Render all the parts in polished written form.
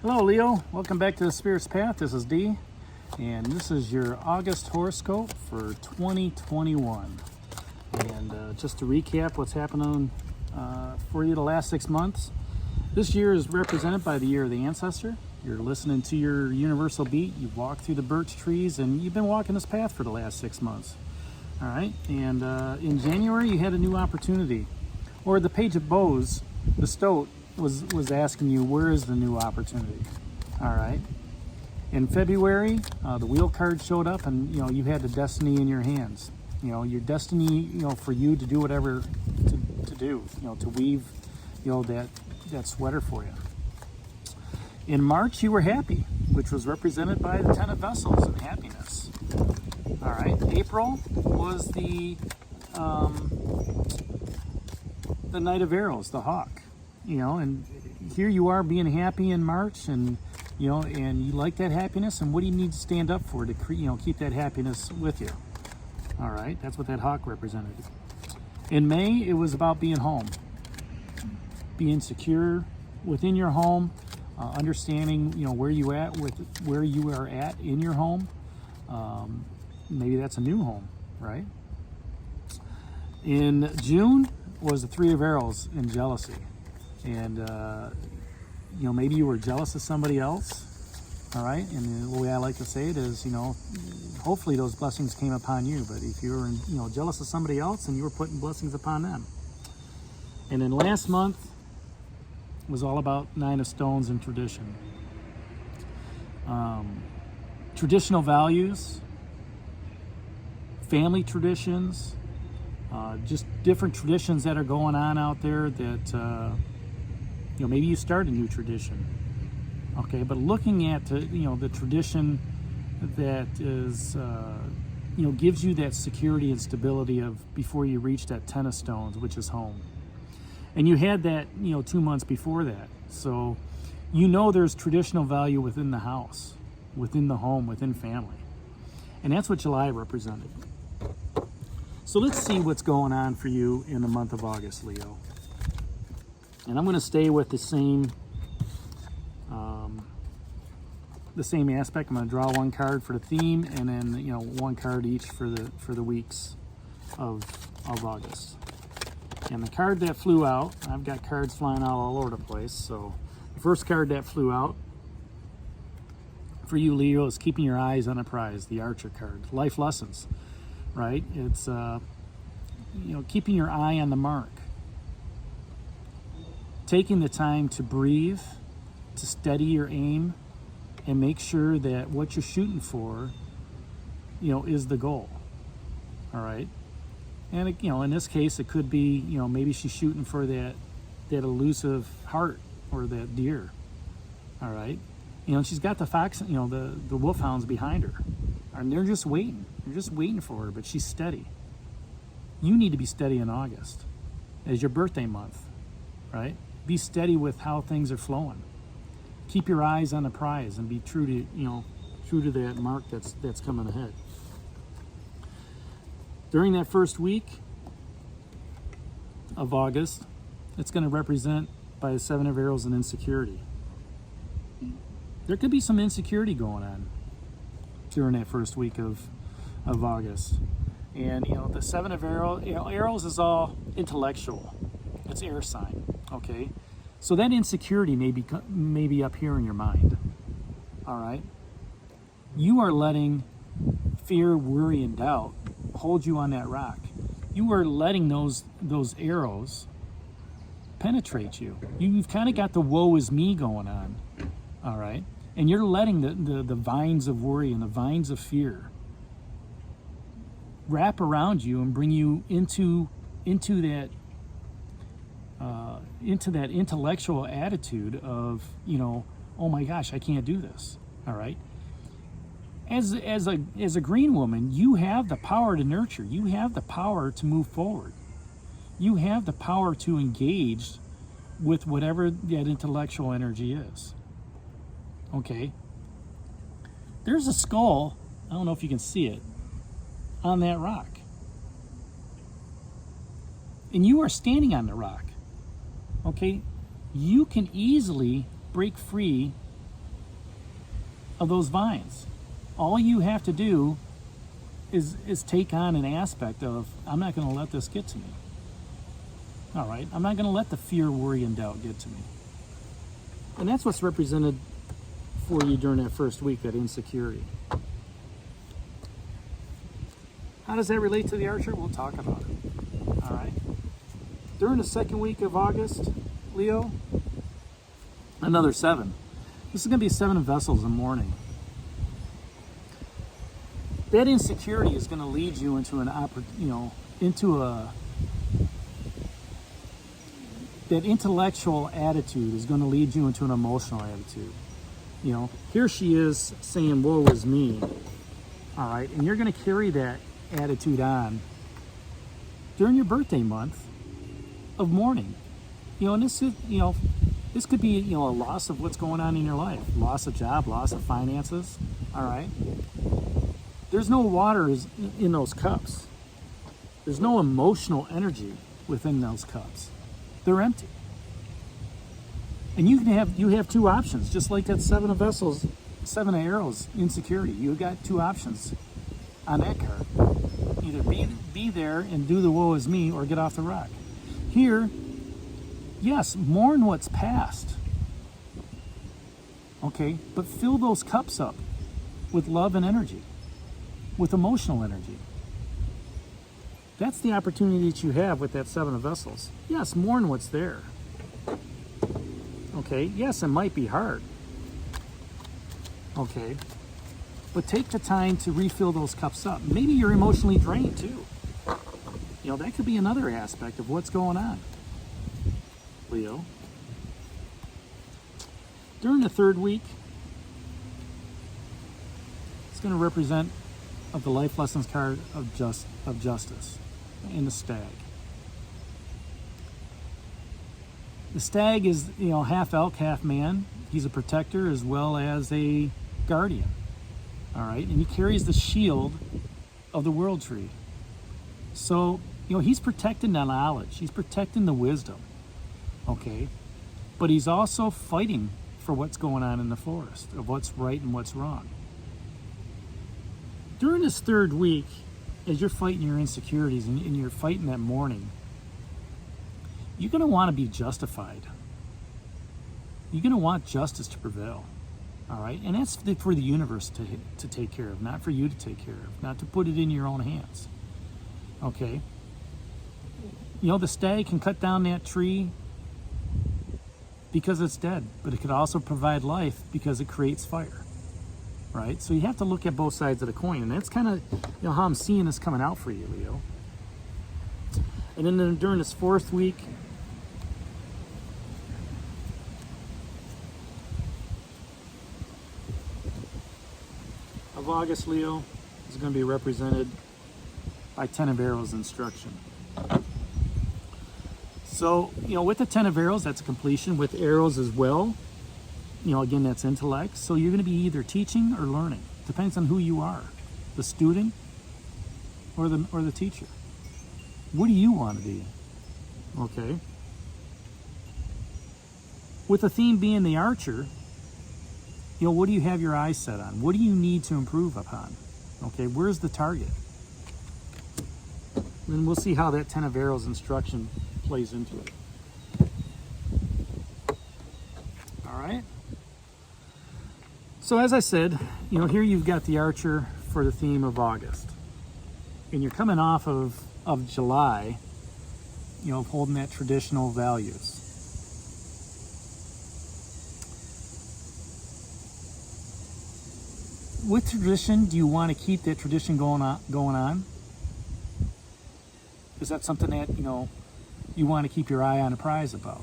Hello Leo, welcome back to the Spirit's Path. This is D, and this is your August horoscope for 2021. And just to recap what's happening for you the last 6 months, this year is represented by the year of the ancestor. You're listening to your universal beat. You've walked through the birch trees, and you've been walking this path for the last 6 months. All right, and in January you had a new opportunity, or the Page of Bows, the Stoat, was asking you, where is the new opportunity? All right. In February, the Wheel card showed up, and you had the destiny in your hands. Your destiny, for you to do whatever to do, to weave, that sweater for you. In March, you were happy, which was represented by the Ten of Vessels and happiness. All right. April was the Knight of Arrows, the Hawk. And here you are being happy in March, and and you like that happiness, and what do you need to stand up for to keep that happiness with you? All right, that's what that hawk represented. In May, it was about being home, being secure within your home, understanding where you are at in your home. Maybe that's a new home, right? In June was the Three of Arrows and jealousy. And maybe you were jealous of somebody else. All right, and the way I like to say it is, hopefully those blessings came upon you. But if you were jealous of somebody else, and you were putting blessings upon them. And then last month was all about Nine of Stones and tradition, traditional values, family traditions, just different traditions that are going on out there that. Maybe you start a new tradition, okay? But looking at the tradition that is, gives you that security and stability of before you reach that Ten of Stones, which is home. And you had that, 2 months before that. So, there's traditional value within the house, within the home, within family. And that's what July represented. So let's see what's going on for you in the month of August, Leo. And I'm going to stay with the same aspect. I'm going to draw one card for the theme, and then one card each for the weeks of August. And the card that flew out, I've got cards flying out all over the place. So the first card that flew out for you, Leo, is keeping your eyes on a prize. The Archer card, life lessons, right? It's keeping your eye on the mark. Taking the time to breathe, to steady your aim, and make sure that what you're shooting for, is the goal. All right. And in this case, it could be, maybe she's shooting for that elusive hart or that deer. All right. She's got the fox, the wolfhounds behind her, and they're just waiting. They're just waiting for her, but she's steady. You need to be steady in August, as your birthday month, right? Be steady with how things are flowing. Keep your eyes on the prize and be true to that mark that's coming ahead. During that first week of August, it's going to represent by the Seven of Arrows and insecurity. There could be some insecurity going on during that first week of August. And the Seven of Arrows is all intellectual. It's air sign. Okay, so that insecurity may be up here in your mind. All right, you are letting fear, worry, and doubt hold you on that rock. You are letting those arrows penetrate you. You've kind of got the woe is me going on. All right, and you're letting the vines of worry and the vines of fear wrap around you and bring you into that intellectual attitude of, oh my gosh, I can't do this. All right. As a green woman, you have the power to nurture. You have the power to move forward. You have the power to engage with whatever that intellectual energy is. Okay. There's a skull, I don't know if you can see it, on that rock. And you are standing on the rock. Okay, you can easily break free of those vines. All you have to do is take on an aspect of, I'm not going to let this get to me. All right, I'm not going to let the fear, worry, and doubt get to me. And that's what's represented for you during that first week, that insecurity. How does that relate to the Archer? We'll talk about it. All right. During the second week of August, Leo, another 7. This is going to be 7 of Vessels in the morning. That insecurity is going to lead you into that intellectual attitude is going to lead you into an emotional attitude. Here she is saying, woe is me. All right, and you're going to carry that attitude on during your birthday month of mourning. And this is, this could be, a loss of what's going on in your life, loss of job, loss of finances. All right. There's no water in those cups. There's no emotional energy within those cups. They're empty. And you have 2 options, just like that 7 of Vessels, 7 of Arrows, insecurity. You got 2 options on that card. Either be there and do the woe is me, or get off the rock. Here, yes, mourn what's past. Okay, but fill those cups up with love and energy, with emotional energy. That's the opportunity that you have with that 7 of Vessels. Yes, mourn what's there. Okay, yes, it might be hard. Okay, but take the time to refill those cups up. Maybe you're emotionally drained too. That could be another aspect of what's going on, Leo. During the third week, it's going to represent of the life lessons card of justice and the stag. The stag is, half elk, half man. He's a protector as well as a guardian. All right, and he carries the shield of the world tree. So, he's protecting the knowledge. He's protecting the wisdom. Okay, but he's also fighting for what's going on in the forest, of what's right and what's wrong. During this third week, as you're fighting your insecurities and you're fighting that mourning, you're going to want to be justified. You're going to want justice to prevail. All right? And that's for the universe to take care of, not for you to take care of, not to put it in your own hands. Okay? The stag can cut down that tree because it's dead, but it could also provide life because it creates fire. Right? So you have to look at both sides of the coin, and that's kind of how I'm seeing this coming out for you, Leo. And then during this fourth week, of August, Leo, is going to be represented by 10 of Arrows instruction. So, with the 10 of Arrows, that's a completion. With arrows as well, again, that's intellect. So you're going to be either teaching or learning. Depends on who you are, the student or the teacher. What do you want to be? Okay. With the theme being the Archer, what do you have your eyes set on? What do you need to improve upon? Okay, where's the target? Then we'll see how that 10 of Arrows instruction plays into it. All right. So as I said, here you've got the Archer for the theme of August. And you're coming off of July, holding that traditional values. With tradition, do you want to keep that tradition going on? Is that something that, you want to keep your eye on a prize about?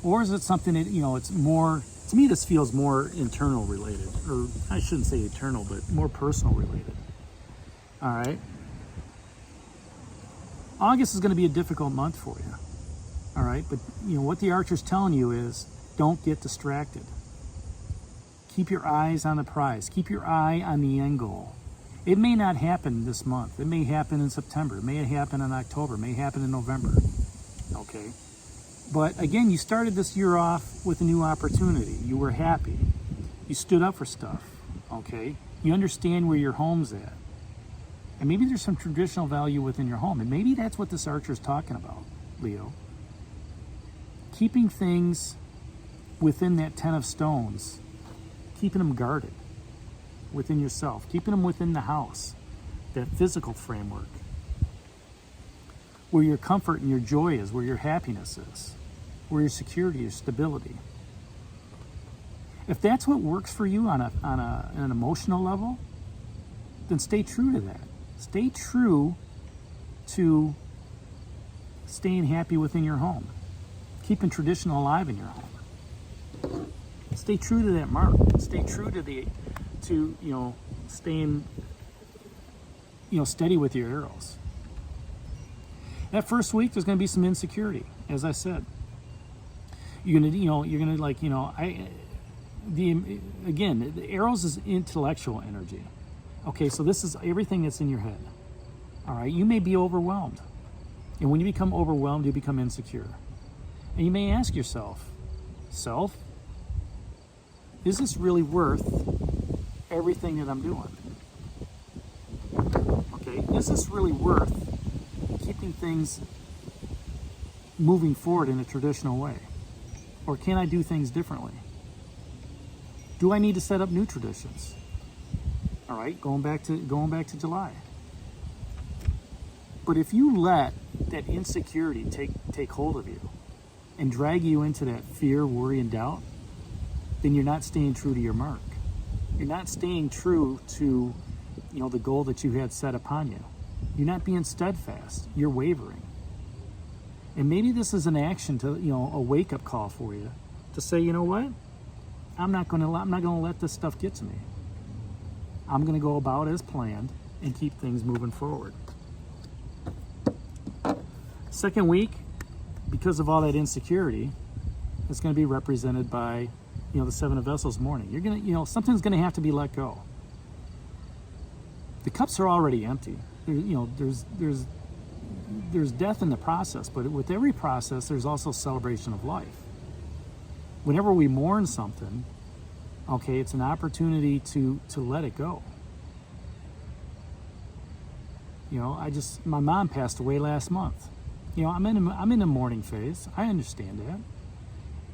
Or is it something that, it's more, to me this feels more internal related, or I shouldn't say eternal, but more personal related. All right. August is going to be a difficult month for you. All right. But, what the Archer's telling you is don't get distracted. Keep your eyes on the prize. Keep your eye on the end goal. It may not happen this month. It may happen in September. It may happen in October. It may happen in November. Okay. But again, you started this year off with a new opportunity. You were happy. You stood up for stuff, okay? You understand where your home's at. And maybe there's some traditional value within your home. And maybe that's what this archer is talking about, Leo. Keeping things within that 10 of stones, keeping them guarded within yourself, keeping them within the house, that physical framework, where your comfort and your joy is, where your happiness is, where your security, your stability. If that's what works for you on an emotional level, then stay true to that. Stay true to staying happy within your home, keeping tradition alive in your home. Stay true to that mark. Stay true to staying steady with your arrows. That first week, there's going to be some insecurity, as I said. The arrows is intellectual energy. Okay, so this is everything that's in your head. All right, you may be overwhelmed. And when you become overwhelmed, you become insecure. And you may ask yourself, self, is this really worth everything that I'm doing? Okay, is this really worth keeping things moving forward in a traditional way? Or can I do things differently? Do I need to set up new traditions? All right, going back to July. But if you let that insecurity take hold of you and drag you into that fear, worry, and doubt, then you're not staying true to your mark. You're not staying true to the goal that you had set upon you. You're not being steadfast. You're wavering. And maybe this is an action to a wake-up call for you to say, you know what? I'm not going to let this stuff get to me. I'm going to go about as planned and keep things moving forward. Second week, because of all that insecurity, it's going to be represented by, the Seven of Vessels morning. You're going to, something's going to have to be let go. The cups are already empty. There's death in the process, but with every process, there's also celebration of life. Whenever we mourn something, okay, it's an opportunity to let it go. My mom passed away last month. I'm in a mourning phase. I understand that.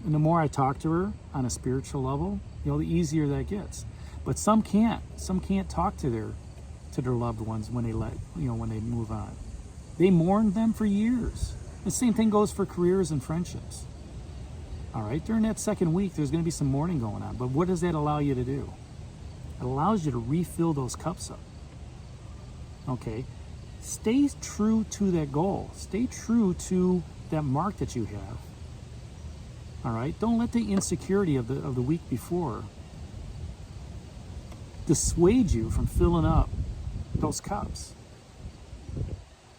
And the more I talk to her on a spiritual level, the easier that gets. But some can't. Some can't talk to their loved ones when they move on. They mourn them for years. The same thing goes for careers and friendships. All right, during that second week, there's going to be some mourning going on. But what does that allow you to do? It allows you to refill those cups up. Okay, stay true to that goal. Stay true to that mark that you have. All right, don't let the insecurity of the week before dissuade you from filling up those cups.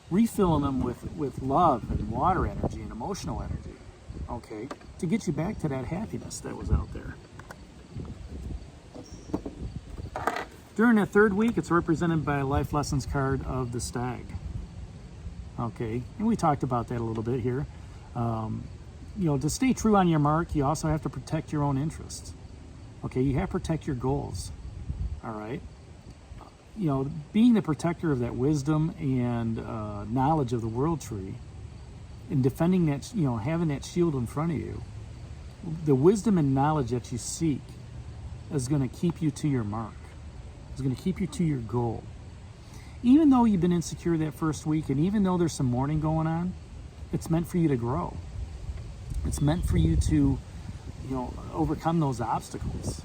Refilling them with love and water energy and emotional energy, okay, to get you back to that happiness that was out there. During that third week, it's represented by a life lessons card of the stag. Okay, and we talked about that a little bit here. To stay true on your mark, you also have to protect your own interests. Okay, you have to protect your goals. All right. Being the protector of that wisdom and knowledge of the world tree, and defending that, having that shield in front of you, the wisdom and knowledge that you seek is going to keep you to your mark. It's going to keep you to your goal. Even though you've been insecure that first week, and even though there's some mourning going on, it's meant for you to grow. It's meant for you to, overcome those obstacles.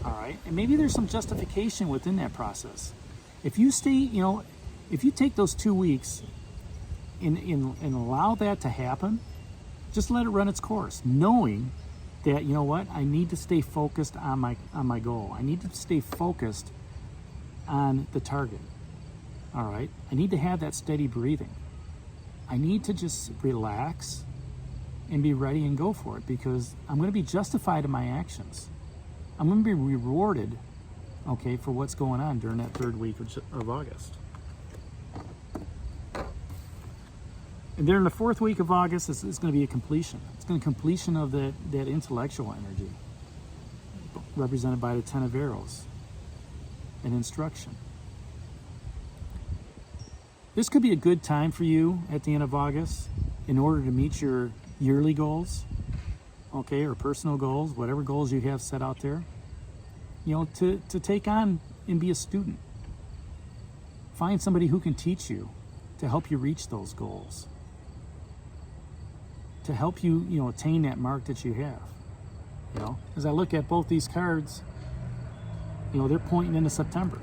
All right, and maybe there's some justification within that process. If you stay, if you take those 2 weeks and allow that to happen, just let it run its course, knowing that I need to stay focused on my goal. I need to stay focused on the target. All right, I need to have that steady breathing. I need to just relax and be ready and go for it, because I'm going to be justified in my actions. I'm going to be rewarded, okay, for what's going on during that third week of August. And during the fourth week of August, it's going to be a completion. It's going to be a completion of that intellectual energy. represented by the 10 of arrows, and instruction. This could be a good time for you at the end of August in order to meet your yearly goals, okay, or personal goals, whatever goals you have set out there, you know, to take on and be a student. Find somebody who can teach you to help you reach those goals, to help you, you know, attain that mark that you have. You know, as I look at both these cards, you know, they're pointing into September.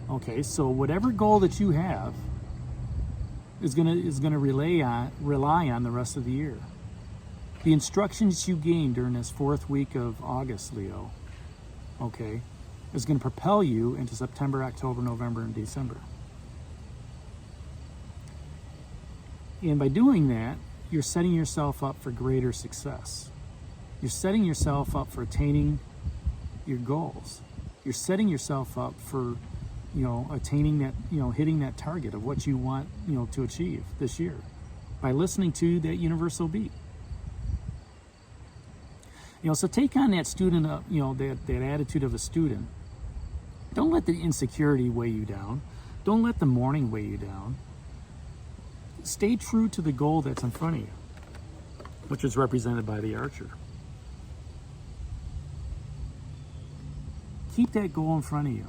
Okay, so whatever goal that you have is gonna rely on the rest of the year. The instructions you gain during this 4th week of August, Leo, okay, is going to propel you into September, October, November, and December. And by doing that, you're setting yourself up for greater success. You're setting yourself up for attaining your goals. You're setting yourself up for, you know, attaining that, you know, hitting that target of what you want, you know, to achieve this year by listening to that universal beat. You know, so take on that student, you know, that attitude of a student. Don't let the insecurity weigh you down. Don't let the mourning weigh you down. Stay true to the goal that's in front of you, which is represented by the archer. Keep that goal in front of you.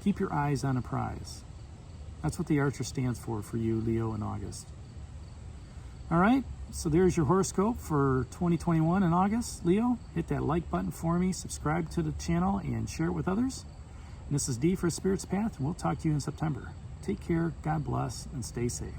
Keep your eyes on a prize. That's what the archer stands for you, Leo, in August. All right, so there's your horoscope for 2021 in August. Leo, hit that like button for me, subscribe to the channel, and share it with others. And this is D for Spirit's Path, and we'll talk to you in September. Take care, God bless, and stay safe.